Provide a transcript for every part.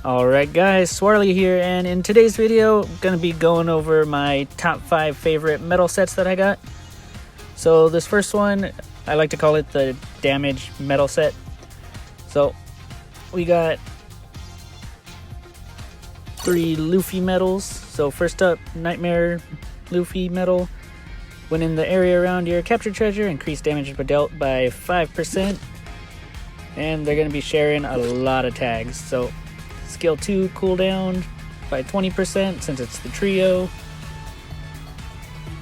Alright guys, Swarly here, and in today's video I'm going to be going over my top 5 favorite metal sets that I got. So this first one, I like to call it the damage metal set. So we got 3 Luffy medals. So first up, Nightmare Luffy medal. When in the area around your captured treasure, increase damage dealt by 5%. And they're going to be sharing a lot of tags. So Skill 2 cooldown by 20% since it's the trio.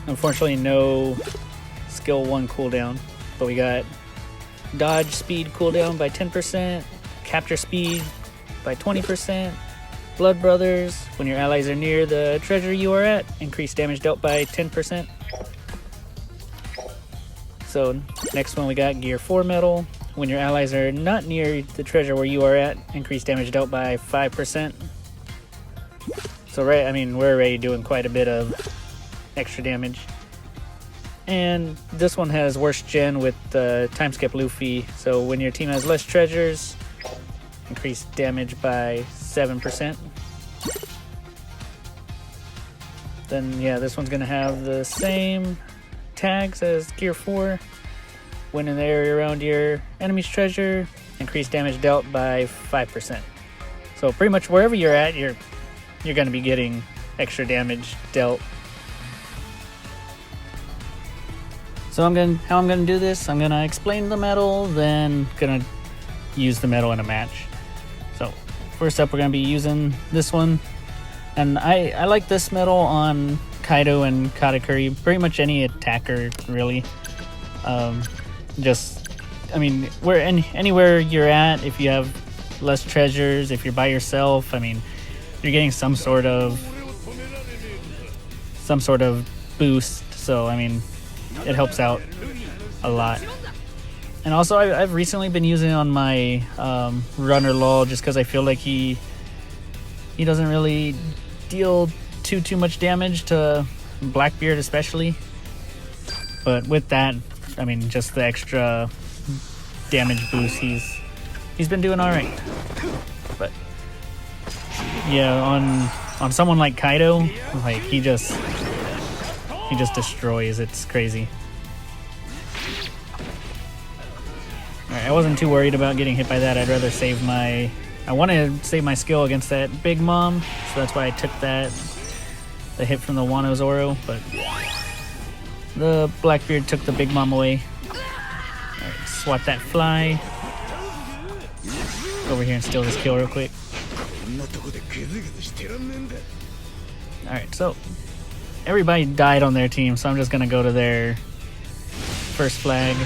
Unfortunately, no Skill 1 cooldown, but we got Dodge speed cooldown by 10%, Capture speed by 20%, Blood Brothers, when your allies are near the treasure you are at, increase damage dealt by 10%. So next one we got Gear 4 medal. When your allies are not near the treasure where you are at, increase damage dealt by 5%. So right, I mean, we're already doing quite a bit of extra damage. And this one has worst gen with time skip Luffy. So when your team has less treasures, increase damage by 7%. Then yeah, this one's gonna have the same tags as Gear 4. When in the area around your enemy's treasure, increase damage dealt by 5%. So pretty much wherever you're at, you're going to be getting extra damage dealt. So how I'm going to do this, I'm going to explain the medal, then going to use the medal in a match. So first up, we're going to be using this one. And I like this medal on Kaido and Katakuri, pretty much any attacker really. I mean, anywhere you're at, if you have less treasures, if you're by yourself, I mean, you're getting some sort of boost. So I mean, it helps out a lot. And also, I've recently been using it on my runner lull just because I feel like he doesn't really deal too much damage to Blackbeard especially. But with that, I mean, just the extra damage boost, he's been doing all right. But yeah, on someone like Kaido, like he just destroys. It's crazy. All right, I wasn't too worried about getting hit by that. I'd rather save I wanted to save my skill against that Big Mom, so that's why I took the hit from the Wano Zorro, but the Blackbeard took the Big Mom away. Alright, swat that fly. Go over here and steal this kill real quick. Alright, so everybody died on their team, so I'm just gonna go to their first flag.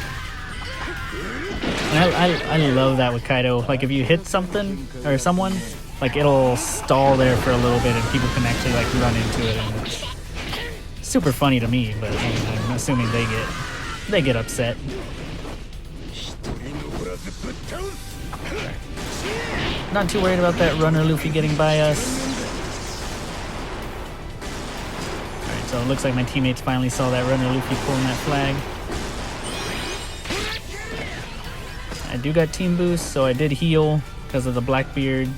And I love that with Kaido. Like if you hit something or someone, like it'll stall there for a little bit and people can actually like run into it, and it's super funny to me, but I mean, I'm assuming they get upset. Not too worried about that runner Luffy getting by us. Alright, so it looks like my teammates finally saw that runner Luffy pulling that flag. I do got team boost, so I did heal because of the Blackbeard's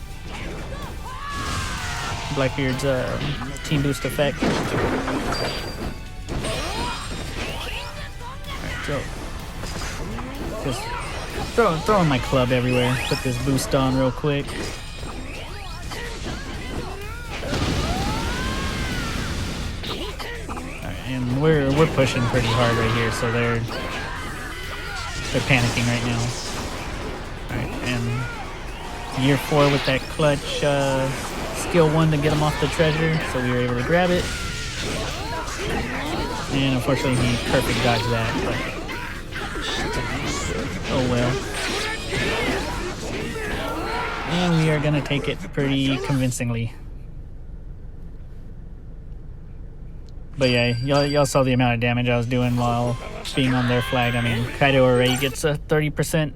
team boost effect. So, just throwing my club everywhere. Put this boost on real quick. Alright, and we're pushing pretty hard right here, so they're panicking right now. Alright, and Gear 4 with that clutch skill 1 to get him off the treasure, so we were able to grab it. And unfortunately he perfect dodged that, but oh well. And we are gonna take it pretty convincingly. But yeah, y'all saw the amount of damage I was doing while being on their flag. I mean, Kaido already gets a 30%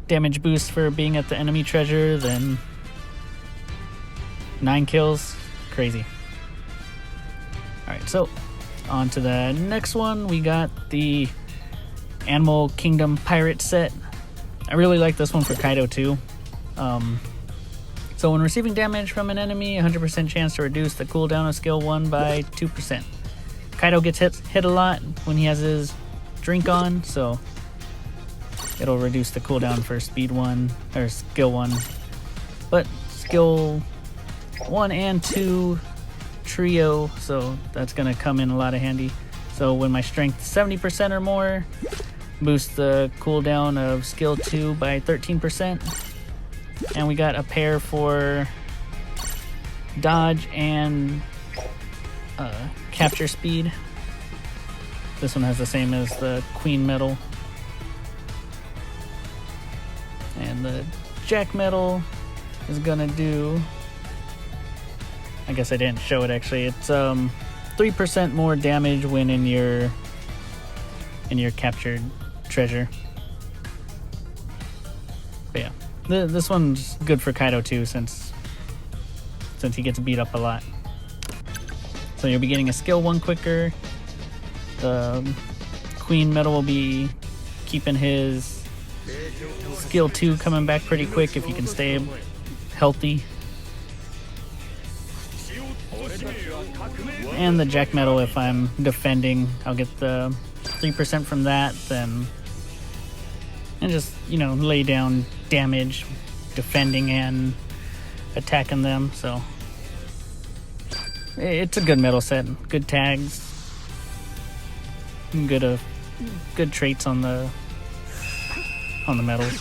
damage boost for being at the enemy treasure, then 9 kills, crazy. Alright, so on to the next one. We got the Animal Kingdom Pirate set. I really like this one for Kaido too. So when receiving damage from an enemy, 100% chance to reduce the cooldown of skill 1 by 2%. Kaido gets hit a lot when he has his drink on, so it'll reduce the cooldown for speed 1 or skill 1. But skill 1 and 2 trio, so that's gonna come in a lot of handy. So when my strength is 70% or more, boost the cooldown of skill 2 by 13%. And we got a pair for dodge and capture speed. This one has the same as the Queen Medal. And the Jack Medal is gonna do, I guess I didn't show it actually, it's 3% more damage when in your captured treasure. But yeah, this one's good for Kaido too, since he gets beat up a lot. So you'll be getting a skill 1 quicker. The Queen Medal will be keeping his skill 2 coming back pretty quick if you can stay healthy. And the Jack Medal, if I'm defending, I'll get the 3% from that, and just, you know, lay down damage defending and attacking them. So it's a good medal set, good tags, good traits on the medals.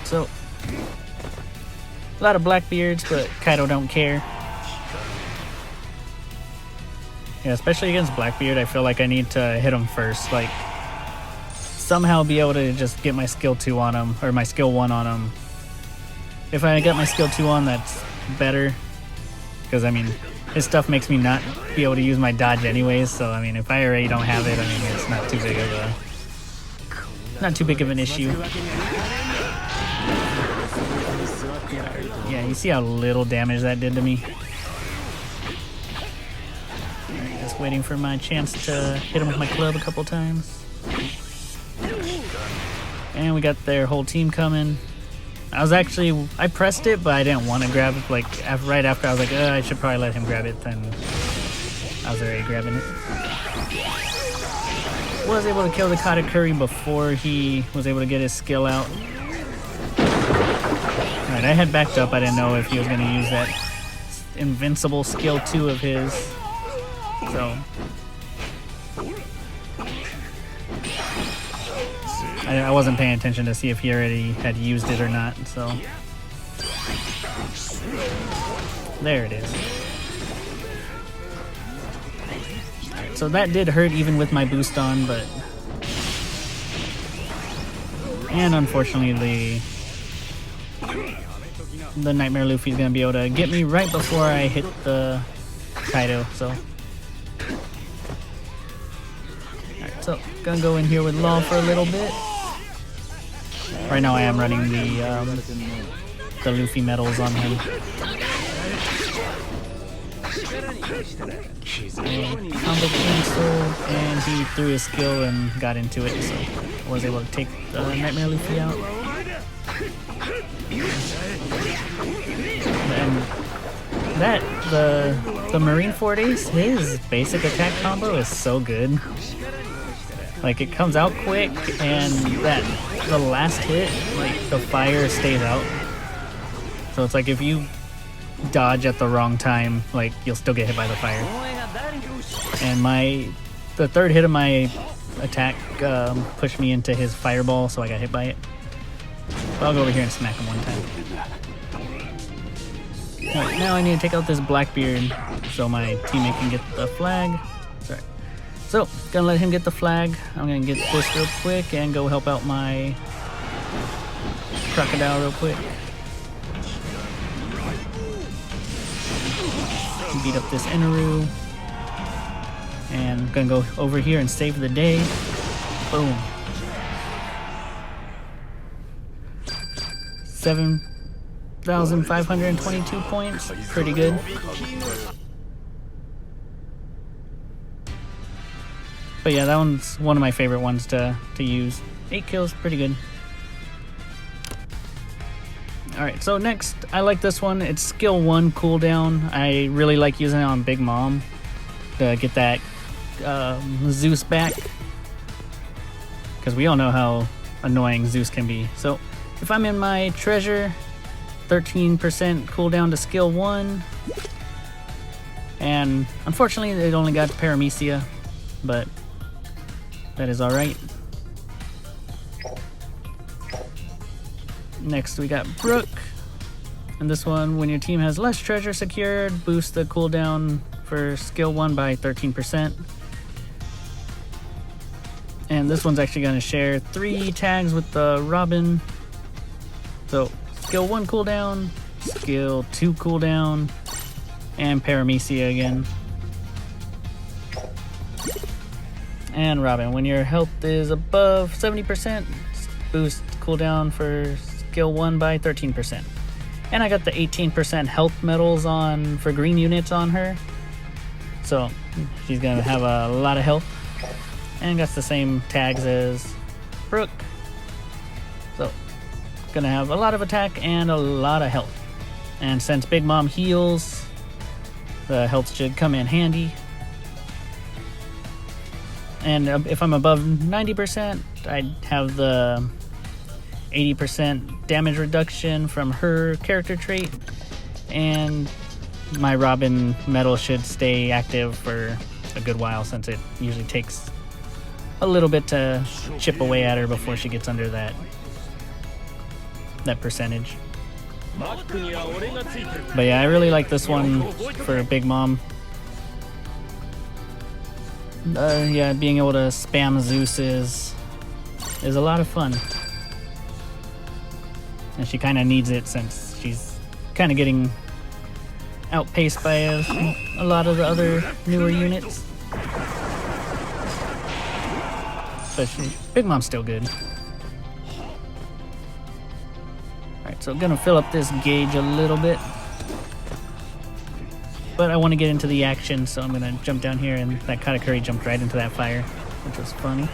So a lot of Blackbeards, but Kaido don't care. Yeah, especially against Blackbeard, I feel like I need to hit him first. Like, somehow be able to just get my skill 2 on him, or my skill 1 on him. If I get my skill 2 on, that's better. Because, I mean, his stuff makes me not be able to use my dodge anyways. So, I mean, if I already don't have it, I mean, it's not too big of an issue. Yeah, you see how little damage that did to me? Just waiting for my chance to hit him with my club a couple times. And we got their whole team coming. I pressed it, but I didn't want to grab it. Like, right after, I was like, I should probably let him grab it. Then I was already grabbing it. Was able to kill the Katakuri before he was able to get his skill out. Alright, I had backed up. I didn't know if he was going to use that invincible skill 2 of his. So I wasn't paying attention to see if he already had used it or not, so there it is. Right, so that did hurt even with my boost on, but and unfortunately the Nightmare Luffy's gonna be able to get me right before I hit the Kaido, so so, gonna go in here with Law for a little bit. Right now I am running the Luffy medals on him. And combo cancel, and he threw his skill and got into it, so I was able to take the Nightmare Luffy out. And the Marineford Ace, his basic attack combo is so good. Like, it comes out quick, and the last hit, like, the fire stays out. So it's like if you dodge at the wrong time, like, you'll still get hit by the fire. And the third hit of my attack pushed me into his fireball, so I got hit by it. But I'll go over here and smack him one time. Alright, now I need to take out this Blackbeard so my teammate can get the flag. Sorry. So, gonna let him get the flag. I'm gonna get this real quick and go help out my crocodile real quick. Beat up this Inaru. And gonna go over here and save the day. Boom. 7,522 points. Pretty good. But yeah, that one's one of my favorite ones to use. 8 kills, pretty good. Alright, so next, I like this one. It's skill 1 cooldown. I really like using it on Big Mom to get that Zeus back. Because we all know how annoying Zeus can be. So, if I'm in my treasure, 13% cooldown to skill 1. And unfortunately, it only got Paramecia, but that is alright. Next we got Brooke, and this one, when your team has less treasure secured, boosts the cooldown for skill 1 by 13%. And this one's actually going to share 3 tags with the Robin. So skill 1 cooldown, skill 2 cooldown, and Paramecia again. And Robin, when your health is above 70%, boost cooldown for skill 1 by 13%. And I got the 18% health medals on for green units on her. So she's gonna have a lot of health. And got the same tags as Brooke. So gonna have a lot of attack and a lot of health. And since Big Mom heals, the health should come in handy. And if I'm above 90%, I'd have the 80% damage reduction from her character trait, and my Robin medal should stay active for a good while since it usually takes a little bit to chip away at her before she gets under that percentage. But yeah, I really like this one for Big Mom. Yeah, being able to spam Zeus is a lot of fun. And she kind of needs it since she's kind of getting outpaced by a lot of the other newer units. But Big Mom's still good. Alright, so I'm gonna fill up this gauge a little bit. But I want to get into the action, so I'm gonna jump down here, and that Katakuri jumped right into that fire, which was funny.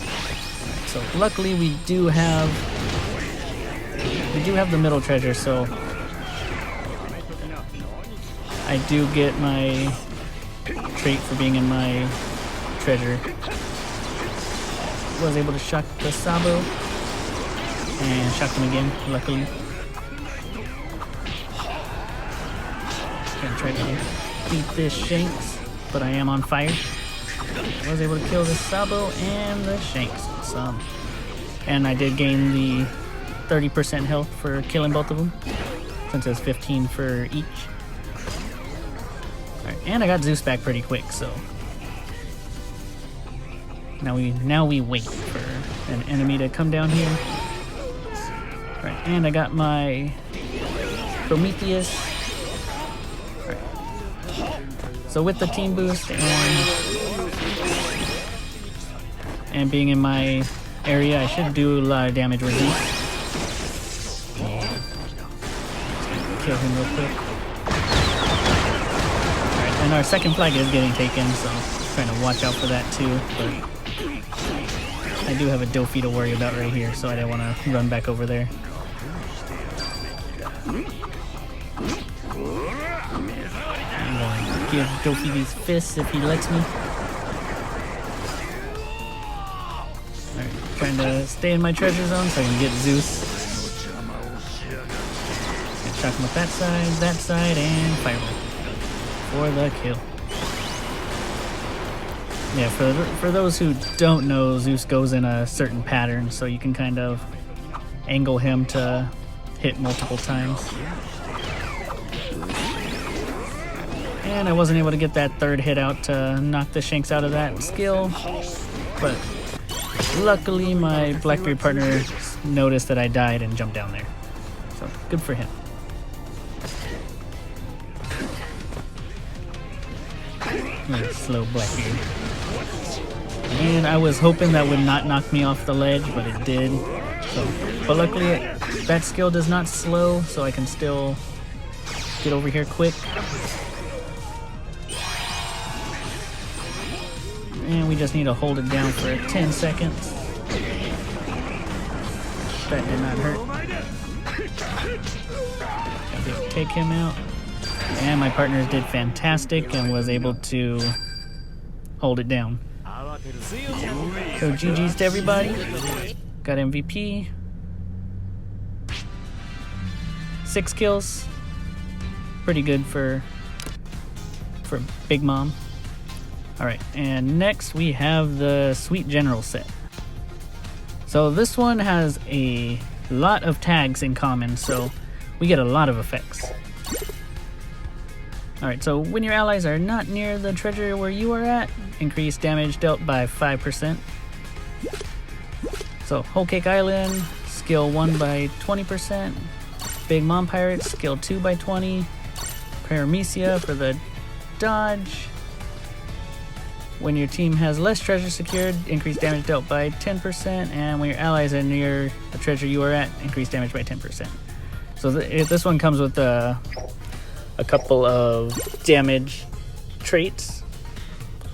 Alright, so luckily we do have the middle treasure, so I do get my trait for being in my treasure. Was able to shock the Sabo and shocked him again, luckily. Gonna try to beat this Shanks, but I am on fire. I was able to kill the Sabo and the Shanks. And I did gain the 30% health for killing both of them, since it's 15 for each. Alright, and I got Zeus back pretty quick, so now we wait for an enemy to come down here. Right, and I got my Prometheus. Right. So with the team boost and being in my area, I should do a lot of damage with Zeus. Kill him real quick. Alright, and our second flag is getting taken, so I'm trying to watch out for that too. But I do have a Dofi to worry about right here, so I didn't want to run back over there. I'm going to give Dofi these fists if he lets me. Alright, trying to stay in my treasure zone so I can get Zeus. Shock him with that side, and fireball for the kill. Yeah, for those who don't know, Zeus goes in a certain pattern, so you can kind of angle him to hit multiple times. And I wasn't able to get that third hit out to knock the Shanks out of that skill, but luckily my Blackbeard partner noticed that I died and jumped down there. So good for him. Slow Blackbeard. And I was hoping that would not knock me off the ledge, but it did. So, but luckily that skill does not slow, so I can still get over here quick. And we just need to hold it down for 10 seconds. That did not hurt. Gonna be able to take him out. And my partners did fantastic and was able to hold it down. So GG's to everybody. Got MVP. 6 kills. Pretty good for Big Mom. Alright, and next we have the Sweet General set. So this one has a lot of tags in common, so we get a lot of effects. Alright, so when your allies are not near the treasure where you are at, increase damage dealt by 5%. So Whole Cake Island, skill 1 by 20%. Big Mom Pirate, skill 2 by 20. Paramecia for the dodge. When your team has less treasure secured, increase damage dealt by 10%. And when your allies are near the treasure you are at, increase damage by 10%. So this one comes with a couple of damage traits.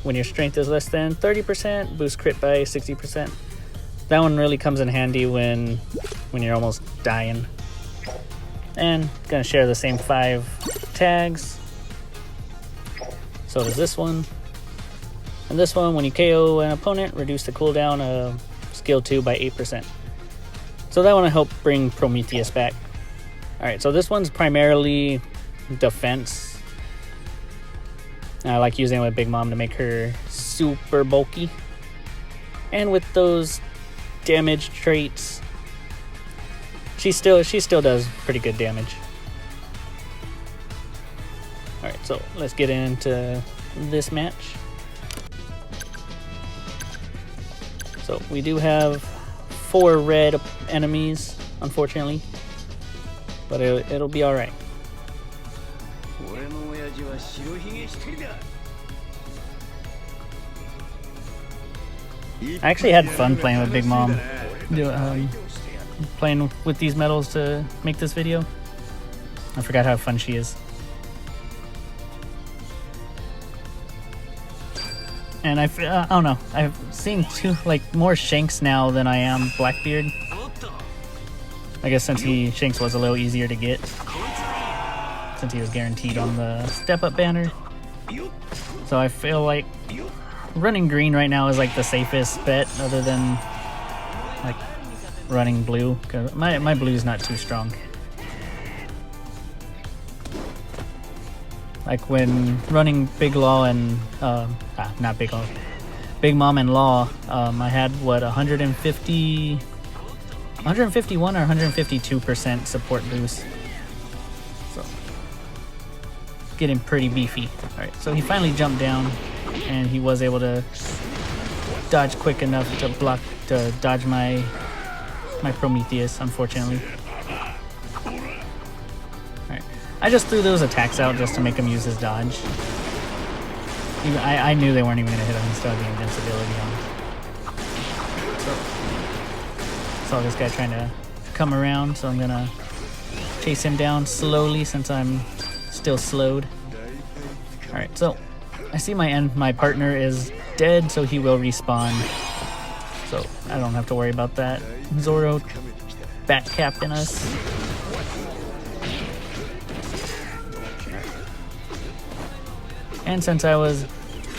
When your strength is less than 30%, boost crit by 60%. That one really comes in handy when you're almost dying. And gonna share the same 5 tags. So does this one. And this one, when you KO an opponent, reduce the cooldown of skill 2 by 8%. So that one will help bring Prometheus back. Alright, so this one's primarily defense. And I like using it with Big Mom to make her super bulky. And with those damage traits, she still does pretty good damage. Alright, so let's get into this match. So we do have 4 red enemies, unfortunately, but it'll be alright. I actually had fun playing with Big Mom, playing with these medals to make this video. I forgot how fun she is. And I don't know, I've seen more Shanks now than I am Blackbeard. I guess since Shanks was a little easier to get, since he was guaranteed on the step-up banner. So I feel like running green right now is like the safest bet, other than like running blue, because my blue is not too strong. Like when running Big Law and not Big Law, Big Mom and Law, I had what 151 or 152% support boost. So getting pretty beefy. All right, so he finally jumped down, and he was able to dodge quick enough to dodge my Prometheus, unfortunately. Alright, I just threw those attacks out just to make him use his dodge. I knew they weren't even going to hit him. He still had the invincibility on. So, saw this guy trying to come around, so I'm going to chase him down slowly since I'm still slowed. Alright, so I see my partner is dead, so he will respawn. So I don't have to worry about that. Zorro bat capping us. And since I was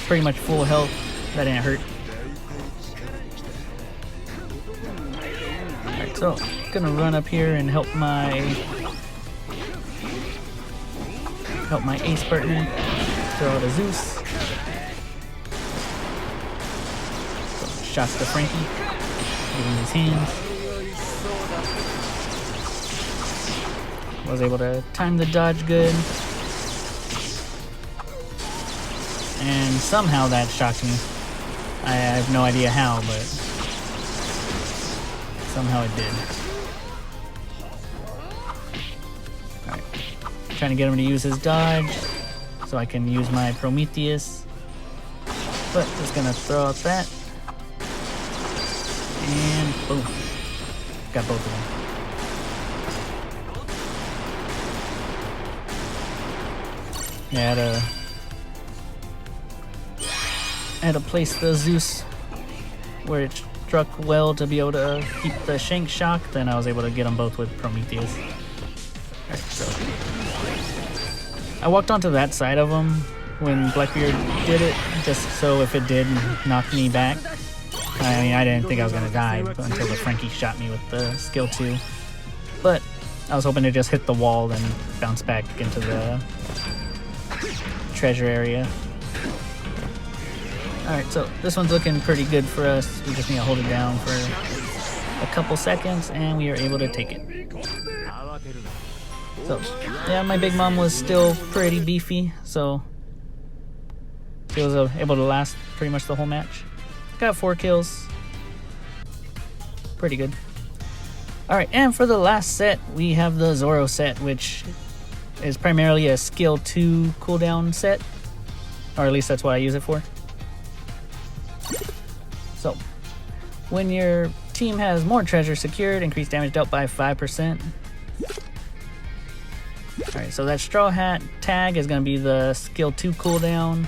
pretty much full health, that didn't hurt. Alright, so gonna run up here and help my ace partner throw out a Zeus. Shots to Frankie, giving his hands. Was able to time the dodge good. And somehow that shocked me. I have no idea how, but somehow it did. Alright. Trying to get him to use his dodge so I can use my Prometheus. But just gonna throw out that. And boom. Got both of them. Yeah, I had to place the Zeus where it struck well to be able to keep the Shank shock, then I was able to get them both with Prometheus. Alright, so I walked onto that side of him when Blackbeard did it, just so if it did knock me back. I mean, I didn't think I was gonna die until the Frankie shot me with the skill 2. But I was hoping to just hit the wall and bounce back into the treasure area. Alright, so this one's looking pretty good for us. We just need to hold it down for a couple seconds and we are able to take it. So, yeah, my big mom was still pretty beefy, so she was able to last pretty much the whole match. Got 4 kills. Pretty good. Alright, and for the last set, we have the Zorro set, which is primarily a skill 2 cooldown set. Or at least that's what I use it for. So, when your team has more treasure secured, increased damage dealt by 5%. Alright, so that straw hat tag is going to be the skill 2 cooldown.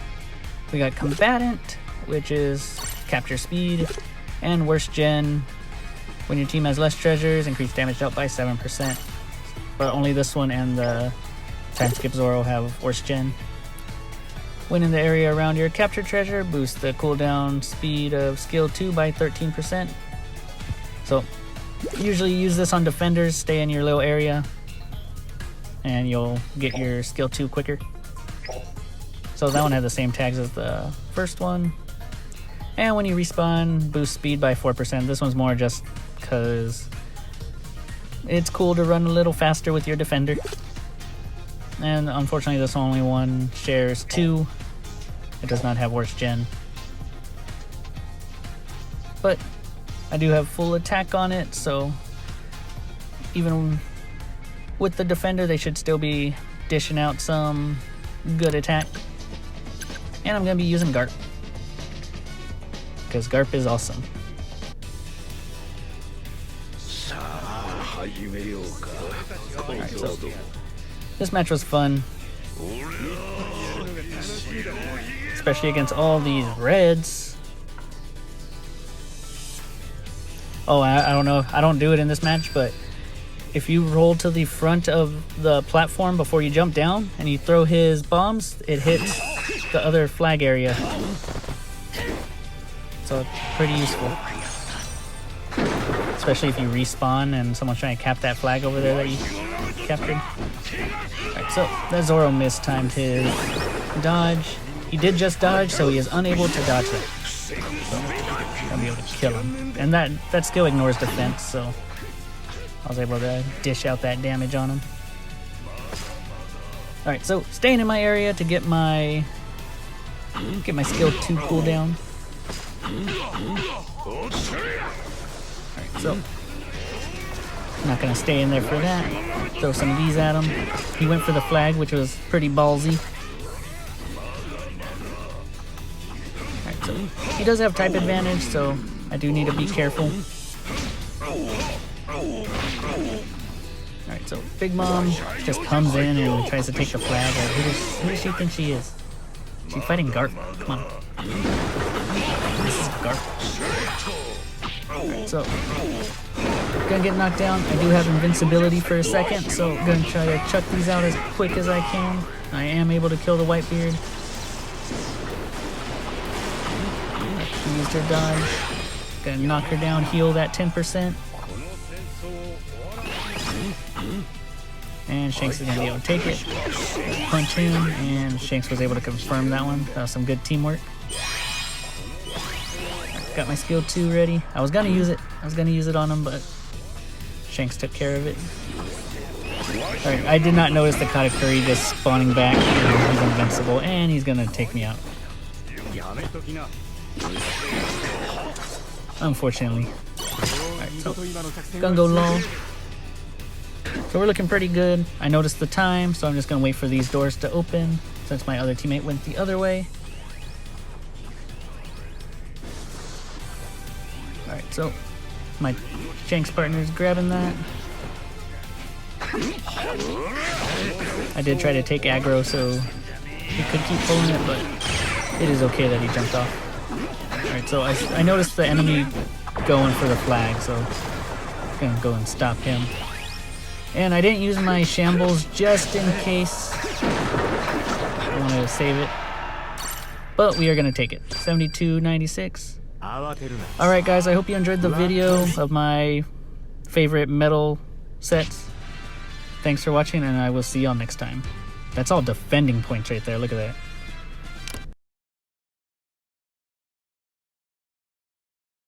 We got combatant, which is capture speed, and worst gen. When your team has less treasures, increased damage dealt by 7%. But only this one and the time skip Zorro have worst gen. When in the area around your captured treasure, boost the cooldown speed of skill 2 by 13%. So, usually use this on defenders, stay in your little area, and you'll get your skill 2 quicker. So that one had the same tags as the first one. And when you respawn, boost speed by 4%. This one's more just because it's cool to run a little faster with your defender. And unfortunately this only one shares 2. It does not have worst gen. But I do have full attack on it, so even with the defender they should still be dishing out some good attack. And I'm going to be using Garp, because Garp is awesome. Alright, so this match was fun, especially against all these reds. Oh, I don't know, I don't do it in this match, but if you roll to the front of the platform before you jump down and you throw his bombs, it hits the other flag area. So pretty useful. Especially if you respawn and someone's trying to cap that flag over there that you captured. Alright, so that Zorro mistimed his dodge. He did just dodge, so he is unable to dodge that. So I'll be able to kill him. And that skill ignores defense, so I was able to dish out that damage on him. Alright, so staying in my area to get my skill 2 cooldown. Alright, so I'm not gonna stay in there for that. Throw some of these at him. He went for the flag, which was pretty ballsy. Alright, so he does have type advantage, so I do need to be careful. Alright, so Big Mom just comes in and tries to take the flag. Like, who does she think she is? She's fighting Garp. Come on. This is Garp. Alright, so gonna get knocked down. I do have invincibility for a second, so I'm gonna try to chuck these out as quick as I can. I am able to kill the Whitebeard. She used her dodge. Gonna knock her down, heal that 10%. And Shanks is going to be able to take it. Punch him, and Shanks was able to confirm that one. That was some good teamwork. Got my skill 2 ready. I was going to use it. On him, but Shanks took care of it. Alright, I did not notice the Katakuri just spawning back. He's invincible, and he's going to take me out. Unfortunately. Alright, so gonna go long. So we're looking pretty good. I noticed the time, so I'm just gonna wait for these doors to open since my other teammate went the other way. Alright, so my Shanks partner is grabbing that. I did try to take aggro so he could keep pulling it, but it is okay that he jumped off. Alright, so I noticed the enemy going for the flag, so gonna go and stop him. And I didn't use my shambles just in case. I wanted to save it. But we are gonna take it. 72.96. Alright guys, I hope you enjoyed the video of my favorite metal sets. Thanks for watching, and I will see y'all next time. That's all defending points right there, look at that.